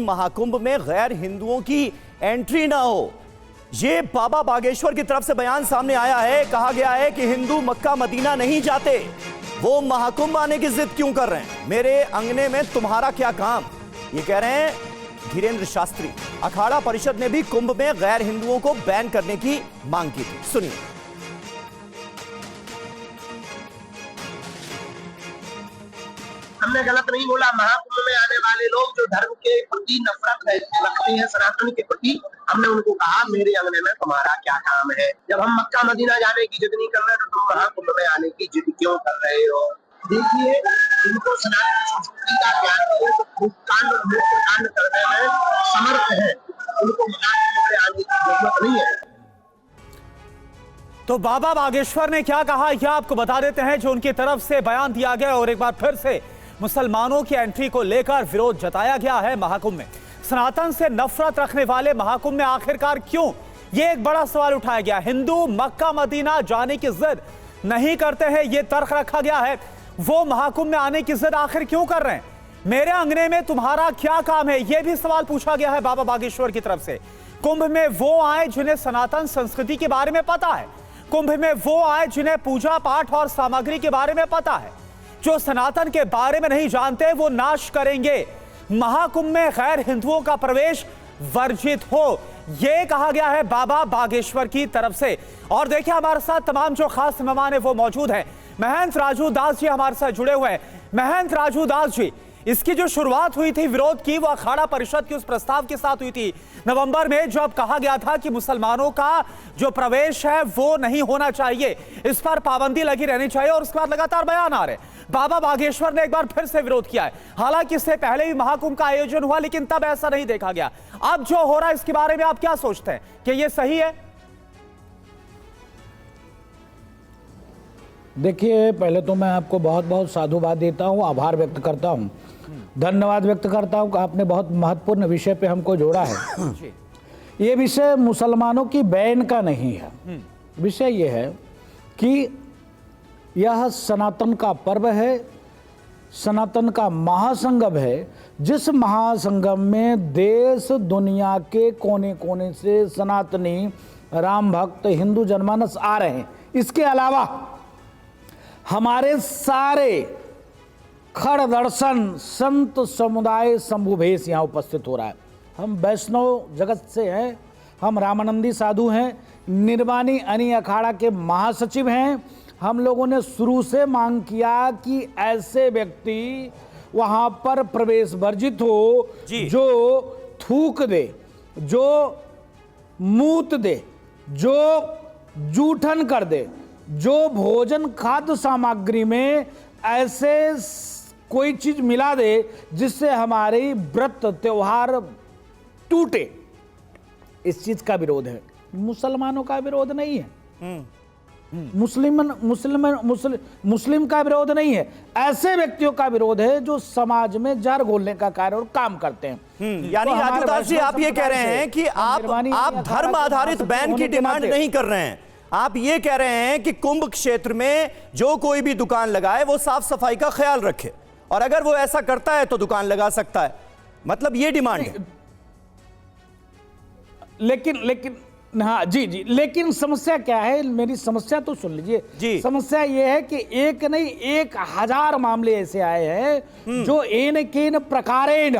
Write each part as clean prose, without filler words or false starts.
महाकुंभ में गैर हिंदुओं की एंट्री ना हो। ये बाबा बागेश्वर की तरफ से बयान सामने आया है। कहा गया है कि हिंदू मक्का मदीना नहीं जाते, वो महाकुंभ आने की जिद क्यों कर रहे हैं, मेरे अंगने में तुम्हारा क्या काम, ये कह रहे हैं धीरेन्द्र शास्त्री। अखाड़ा परिषद ने भी कुंभ में गैर हिंदुओं को बैन करने की मांग की थी। सुनिए। हमने गलत नहीं बोला। महाकुंभ में आने वाले लोग जो धर्म के प्रति नफरत रखते हैं, सनातन के प्रति, हमने उनको कहा मेरे अंगने में तुम्हारा क्या काम है। जब हम मक्का मदीना जाने की जिद नहीं कर रहे तो तुम महाकुंभ में आने की जिद क्यों कर रहे हो। देखिए, इनको सनातन संस्कृति का ज्ञान है तो कांड करने में समर्थ है, उनको महाकुंभ में आने की जरूरत नहीं है। तो बाबा बागेश्वर ने क्या कहा यह आपको बता देते हैं, जो उनकी तरफ से बयान दिया गया और एक बार फिर से मुसलमानों की एंट्री को लेकर विरोध जताया गया है। महाकुंभ में सनातन से नफरत रखने वाले महाकुंभ में आखिरकार क्यों, यह एक बड़ा सवाल उठाया गया। हिंदू मक्का मदीना जाने की जिद नहीं करते हैं, यह तर्क रखा गया है। वो महाकुंभ में आने की जिद आखिर क्यों कर रहे हैं, मेरे अंगने में तुम्हारा क्या काम है, यह भी सवाल पूछा गया है बाबा बागेश्वर की तरफ से। कुंभ में वो आए जिन्हें सनातन संस्कृति के बारे में पता है, कुंभ में वो आए जिन्हें पूजा पाठ और सामग्री के बारे में पता है। जो सनातन के बारे में नहीं जानते वो नाश करेंगे। महाकुंभ में गैर हिंदुओं का प्रवेश वर्जित हो, यह कहा गया है बाबा बागेश्वर की तरफ से। और देखिए, हमारे साथ तमाम जो खास मेहमान है वो मौजूद हैं। महंत राजू दास जी हमारे साथ जुड़े हुए हैं। महंत राजू दास जी, इसकी जो शुरुआत हुई थी विरोध की, वो अखाड़ा परिषद के उस प्रस्ताव के साथ हुई थी नवंबर में, जब कहा गया था कि मुसलमानों का जो प्रवेश है वो नहीं होना चाहिए, इस पर पाबंदी लगी रहनी चाहिए। और उसके बाद लगातार बयान आ रहे हैं। बाबा बागेश्वर ने एक बार फिर से विरोध किया है। हालांकि इससे पहले भी महाकुंभ का आयोजन हुआ, लेकिन तब ऐसा नहीं देखा गया। अब जो हो रहा है इसके बारे में आप क्या सोचते हैं कि यह सही है? देखिए, पहले तो मैं आपको बहुत बहुत साधुवाद देता हूं, आभार व्यक्त करता हूं, धन्यवाद व्यक्त करता हूं कि आपने बहुत महत्वपूर्ण विषय पे हमको जोड़ा है। ये विषय मुसलमानों की बैन का नहीं है। विषय ये है कि यह सनातन का पर्व है, सनातन का महासंगम है, जिस महासंगम में देश दुनिया के कोने कोने से सनातनी राम भक्त हिंदू जनमानस आ रहे हैं। इसके अलावा हमारे सारे खड़ दर्शन संत समुदाय शंभुभेश यहाँ उपस्थित हो रहा है। हम वैष्णव जगत से हैं, हम रामानंदी साधु हैं, निर्वाणी अनी अखाड़ा के महासचिव हैं। हम लोगों ने शुरू से मांग किया कि ऐसे व्यक्ति वहाँ पर प्रवेश वर्जित हो जो थूक दे, जो मूत दे, जो जूठन कर दे, जो भोजन खाद्य सामग्री में ऐसे कोई चीज मिला दे जिससे हमारी व्रत त्योहार टूटे। इस चीज का विरोध है, मुसलमानों का विरोध नहीं है, मुस्लिम का विरोध नहीं है। ऐसे व्यक्तियों का विरोध है जो समाज में जहर घोलने का कार्य और काम करते हैं। यानी राजू दास जी, आप ये कह रहे हैं कि आप धर्म आधारित बैन की डिमांड नहीं कर रहे हैं। आप ये कह रहे हैं कि कुंभ क्षेत्र में जो कोई भी दुकान लगाए वो साफ सफाई का ख्याल रखे, और अगर वो ऐसा करता है तो दुकान लगा सकता है, मतलब ये डिमांड है। लेकिन हाँ जी, लेकिन समस्या क्या है, मेरी समस्या तो सुन लीजिए। समस्या यह है कि एक नहीं 1000 मामले ऐसे आए हैं जो एन केन प्रकारेण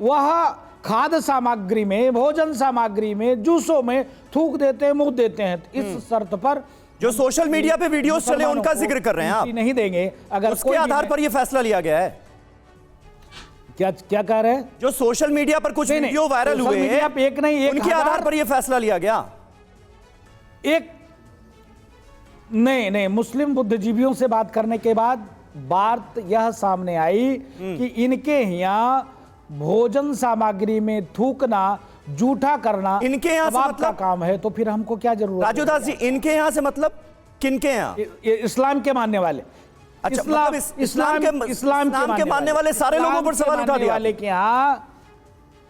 वह खाद्य सामग्री में, भोजन सामग्री में, जूसों में थूक देते हैं, मुंह देते हैं। इस शर्त पर जो सोशल मीडिया पे वीडियोस चले उनका जिक्र कर रहे हैं आप, नहीं देंगे। अगर उसके आधार पर यह फैसला लिया गया है। क्या कह रहे हैं? जो सोशल मीडिया पर कुछ वीडियो वायरल हुए हैं, एक नहीं उनके आधार पर यह फैसला लिया गया। एक नहीं, मुस्लिम बुद्धिजीवियों से बात करने के बाद बात यह सामने आई कि इनके यहाँ भोजन सामग्री में थूकना, जूठा करना इनके यहाँ से मतलब का काम है, तो फिर हमको क्या जरूरत है? राजू दास जी, इनके यहाँ से मतलब किनके यहाँ? इस्लाम के मानने वाले। अच्छा, इस्लाम के मानने वाले सारे लोगों पर सवाल उठा दिया वाले के यहाँ,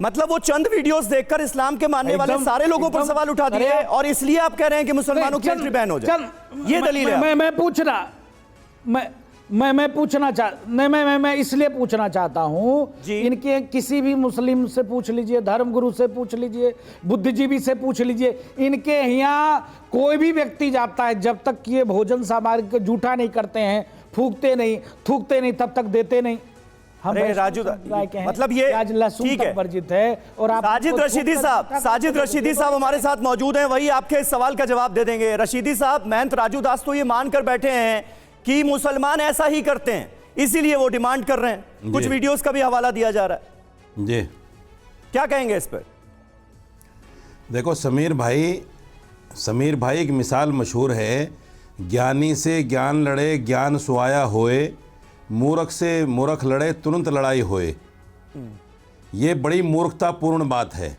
मतलब वो चंद वीडियोस देखकर इस्लाम के मानने वाले सारे लोगों पर सवाल उठा दिए, और इसलिए आप कह रहे हैं कि मुसलमानों की एंट्री बैन हो जाए, ये दलील है? मैं पूछ रहा, मैं पूछना मैं इसलिए पूछना चाहता हूँ, जी। इनके किसी भी मुस्लिम से पूछ लीजिए, धर्मगुरु से पूछ लीजिए, बुद्धिजीवी से पूछ लीजिए, इनके यहाँ कोई भी व्यक्ति जाता है, जब तक ये भोजन सामग्री को जूठा नहीं करते हैं, फूकते नहीं, थूकते नहीं, तब तक देते नहीं। हम अरे राजू, मतलब ये आज लहसुन ठीक है, तक वर्जित है। और आप साजिद रशीदी साहब हमारे साथ मौजूद हैं, वही आपके इस सवाल का जवाब दे देंगे। रशीदी साहब, महंत राजू दास तो ये मानकर बैठे हैं कि मुसलमान ऐसा ही करते हैं, इसीलिए वो डिमांड कर रहे हैं। कुछ वीडियोस का भी हवाला दिया जा रहा है जी, क्या कहेंगे इस पर? देखो समीर भाई एक मिसाल मशहूर है, ज्ञानी से ज्ञान लड़े ज्ञान सुआया होए, मूर्ख से मूर्ख लड़े तुरंत लड़ाई होए। ये बड़ी मूर्खतापूर्ण बात है।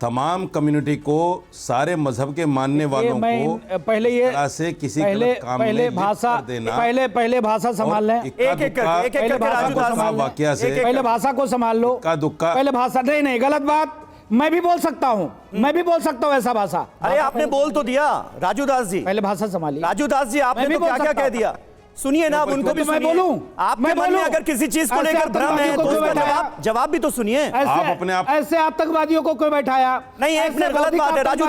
तमाम कम्युनिटी को, सारे मजहब के मानने वालों को पहले ये से किसी गलत काम में लिप्त भाषा कर देना, पहले भाषा संभाल लें, एक-एक करके राजू दास वाकया से पहले भाषा को संभाल लो, इक्का दुक्का। पहले भाषा नहीं गलत बात, मैं भी बोल सकता हूँ, ऐसा भाषा। अरे आपने बोल तो दिया राजू दास जी, पहले भाषा संभालिए। राजू दास जी, आपने तो क्या क्या कह दिया, सुनिए ना, आप उनको भी मैं बोलूं, आपके मन में अगर किसी चीज को लेकर भ्रम है तो उसका जवाब भी तो सुनिए। आप अपने आप ऐसे आतंकवादियों को क्यों बैठाया? नहीं, एक मिनट, गलत बात है राजू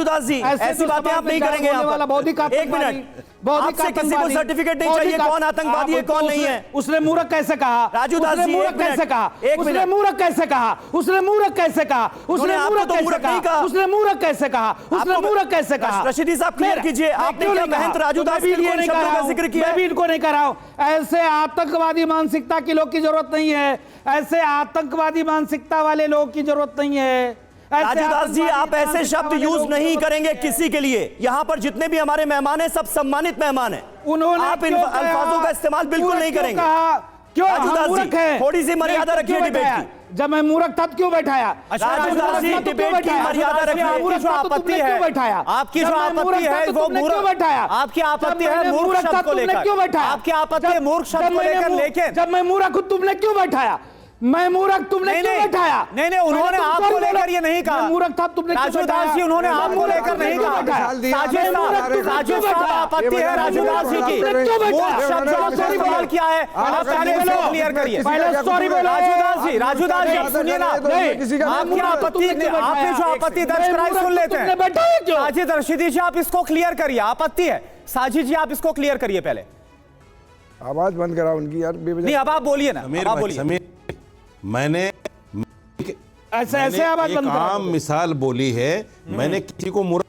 दास जी, ऐसी बातें आप नहीं करेंगे यहाँ पर। एक मिनट, आपसे किसी को सर्टिफिकेट नहीं चाहिए कौन आतंकवादी है कौन नहीं है। उसने मूर्ख कैसे कहा? राजू दास जी, मूर्ख कैसे कहा? उसने मूर्ख कैसे कहा? उसने मूर्ख कैसे कहा? उसने मूर्ख कैसे कहा? उसने मूर्ख कैसे कहा? उसने मूर्ख कैसे कहा? रशीदी साहब क्लियर कीजिए, आपने क्या महंत राजू दास के लिए शब्दों का जिक्र किया? मैं भी इनको नहीं कर रहा हूं। ऐसे आतंकवादी मानसिकता के लोग की जरूरत नहीं है, ऐसे आतंकवादी मानसिकता वाले लोग की जरूरत नहीं है। राजू दास जी, आप ऐसे शब्द यूज नहीं करेंगे किसी के लिए। यहाँ पर जितने भी हमारे मेहमान हैं सब सम्मानित मेहमान हैं, उन्होंने आप इन अल्फाजों का इस्तेमाल बिल्कुल नहीं करेंगे। क्यों? राजू दास जी, थोड़ी सी मर्यादा रखिए डिबेट की। जब मैं मूर्ख था क्यों बैठाया? राजू दास जी, डिबेट की मर्यादा रखिए। आपकी जो आपत्ति है, आपकी जो आपत्ति है वो मूर्ख बैठाया, आपकी आपत्ति है मूर्ख शब्द को लेकर, क्यों बैठाया? आपकी आपत्ति है मूर्ख शब्द को लेकर, लेकिन जब मैं मूर्ख हूं तुमने क्यों बैठाया? मैं मूर्ख, तुमने क्यों बैठाया? नहीं, उन्होंने आपको लेकर ये नहीं कहा। मूर्ख था तुमने, राजू दास जी, उन्होंने आपको लेकर नहीं कहा। राजू साहब, आपत्ति है राजू दास जी की, मूर्ख शब्द का इस्तेमाल किया है, आप पहले इसको क्लियर करिए। सॉरी बोलो राजू दास जी, आप सुनिए ना, आपकी आपत्ति, आपने जो आपत्ति दर्ज कराई सुन लेते हैं। साजिद रशीदी जी, आप इसको क्लियर करिए, आपत्ति है। साजिद जी, आप इसको क्लियर करिए पहले। आवाज बंद करा उनकी यार। नहीं, अब आप बोलिए ना, आप बोलिए। मैंने ऐसे आवाज एक आम मिसाल बोली है, मैंने किसी को मूर्ख,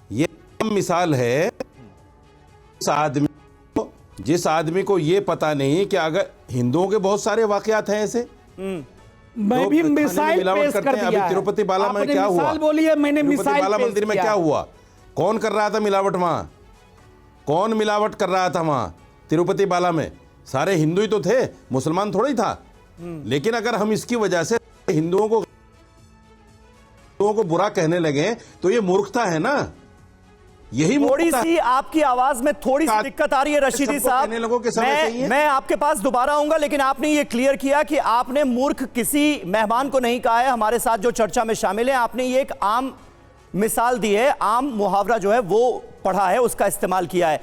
ये आम मिसाल है। जिस आदमी को ये पता नहीं कि अगर हिंदुओं के बहुत सारे वाकयात हैं ऐसे, मैं भी मिसाइल पेश कर दिया। अभी तिरुपति बाला में क्या हुआ? बोली है, मैंने तिरुपति बाला मंदिर में क्या हुआ? कौन कर रहा था मिलावट वहां? कौन मिलावट कर रहा था वहां तिरुपति बाला में? सारे हिंदू ही तो थे, मुसलमान थोड़ा ही था। लेकिन अगर हम इसकी वजह से हिंदुओं को बुरा कहने लगे तो ये मूर्खता है ना। यही थोड़ी सी आपकी आवाज में थोड़ी सी दिक्कत आ रही है रशीदी साहब। मैं आपके पास दोबारा आऊंगा, लेकिन आपने ये क्लियर किया कि आपने मूर्ख किसी मेहमान को नहीं कहा है हमारे साथ जो चर्चा में शामिल है। आपने ये एक आम मिसाल दी है, आम मुहावरा जो है वो पढ़ा है, उसका इस्तेमाल किया है।